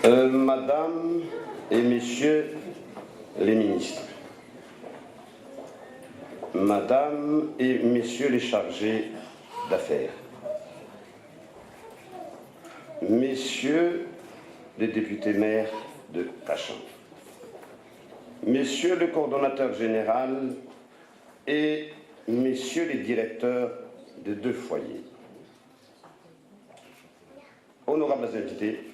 Madame et Messieurs les ministres, Madame et Messieurs les chargés d'affaires, Messieurs les députés maires de Cachan, Messieurs le coordonnateur général et Messieurs les directeurs de 2 foyers, honorables invités,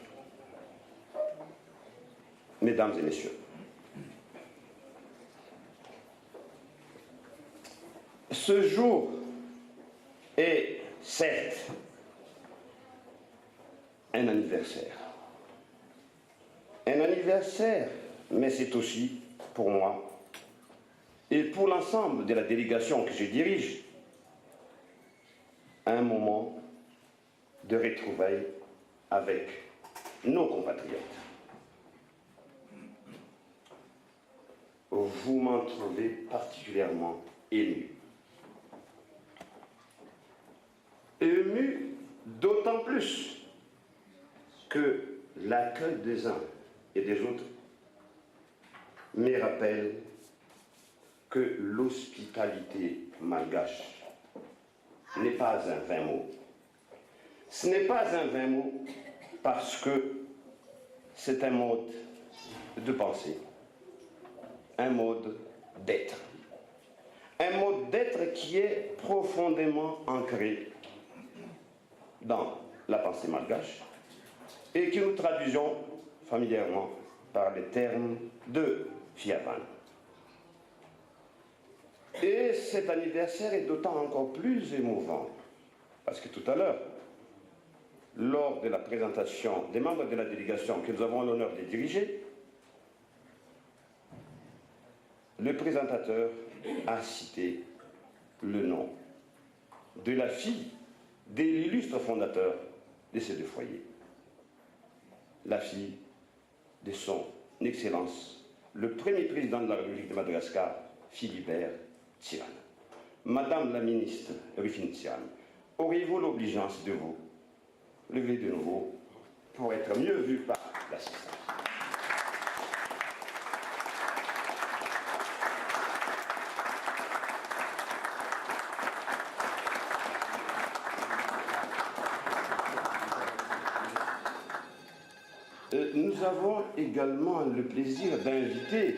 Mesdames et Messieurs, ce jour est certes un anniversaire. Un anniversaire, mais c'est aussi pour moi et pour l'ensemble de la délégation que je dirige un moment de retrouvailles avec nos compatriotes. Vous m'en trouvez particulièrement ému. Ému d'autant plus que l'accueil des uns et des autres me rappelle que l'hospitalité malgache n'est pas un vain mot. Ce n'est pas un vain mot parce que c'est un mode de pensée, un mode d'être. Un mode d'être qui est profondément ancré dans la pensée malgache et que nous traduisons familièrement par les termes de Fiavan. Et cet anniversaire est d'autant encore plus émouvant parce que tout à l'heure, lors de la présentation des membres de la délégation que nous avons l'honneur de diriger, le présentateur a cité le nom de la fille de l'illustre fondateur de ces 2 foyers, la fille de son Excellence, le premier président de la République de Madagascar, Philibert Tsiran. Madame la ministre Rufin Tsiran, auriez-vous l'obligeance de vous lever de nouveau pour être mieux vu par l'assistance? Nous avons également le plaisir d'inviter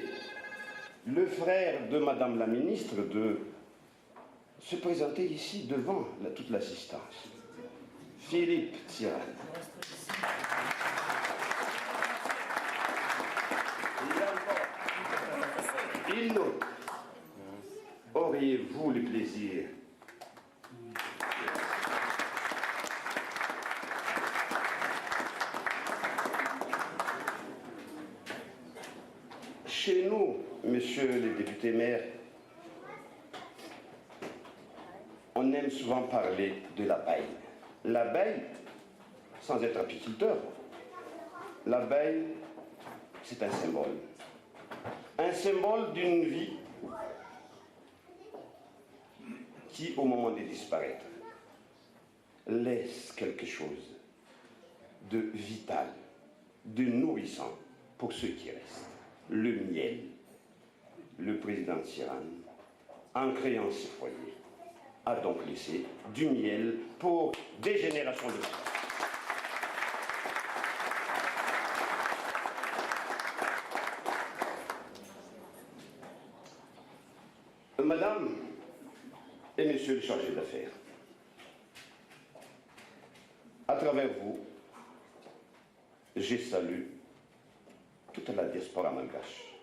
le frère de Madame la ministre de se présenter ici devant toute l'assistance. Philippe Tsiran. Il note, auriez-vous le plaisir chez nous, messieurs les députés maires, on aime souvent parler de l'abeille. L'abeille, sans être apiculteur, l'abeille, c'est un symbole. Un symbole d'une vie qui, au moment de disparaître, laisse quelque chose de vital, de nourrissant pour ceux qui restent. Le miel. Le président Tsiran, en créant ce foyer, a donc laissé du miel pour des générations de femmes. Madame et Messieurs les chargés d'affaires, à travers vous, j'ai salué toute la diaspora malgache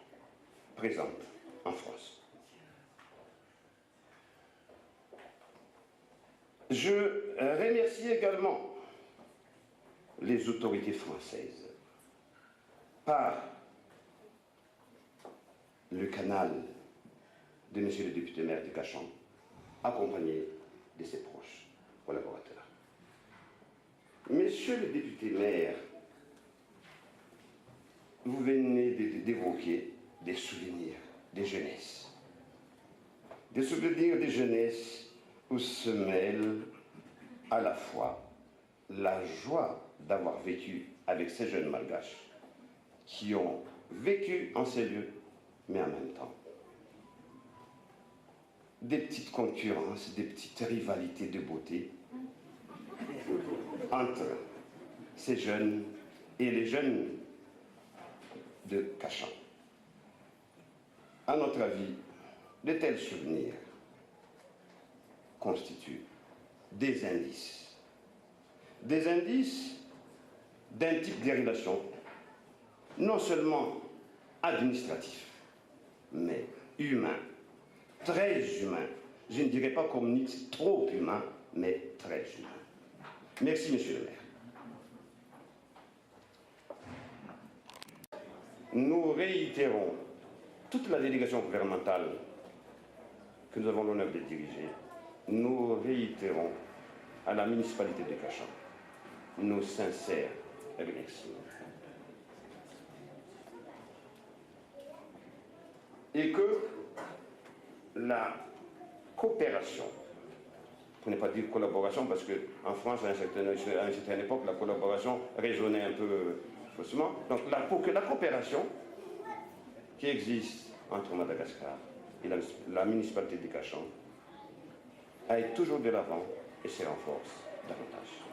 présente en France. Je remercie également les autorités françaises par le canal de Monsieur le député maire de Cachan, accompagné de ses proches collaborateurs. Monsieur le député maire, vous venez d'évoquer des souvenirs de jeunesse. Des souvenirs de jeunesse où se mêle à la fois la joie d'avoir vécu avec ces jeunes malgaches qui ont vécu en ces lieux, mais en même temps, des petites concurrences, des petites rivalités de beauté entre ces jeunes et les jeunes de Cachan. À notre avis, de tels souvenirs constituent des indices d'un type de relation non seulement administratif, mais humain, très humain. Je ne dirais pas communiste, trop humain, mais très humain. Merci, monsieur le maire. Nous réitérons, toute la délégation gouvernementale que nous avons l'honneur de diriger, nous réitérons à la municipalité de Cachan nos sincères remerciements. Et que la coopération, pour ne pas dire collaboration, parce qu'en France, à une certaine époque, la collaboration résonnait un peu faussement. Donc, pour que la coopération qui existe entre Madagascar et la municipalité de Cachan aille toujours de l'avant et se renforce davantage.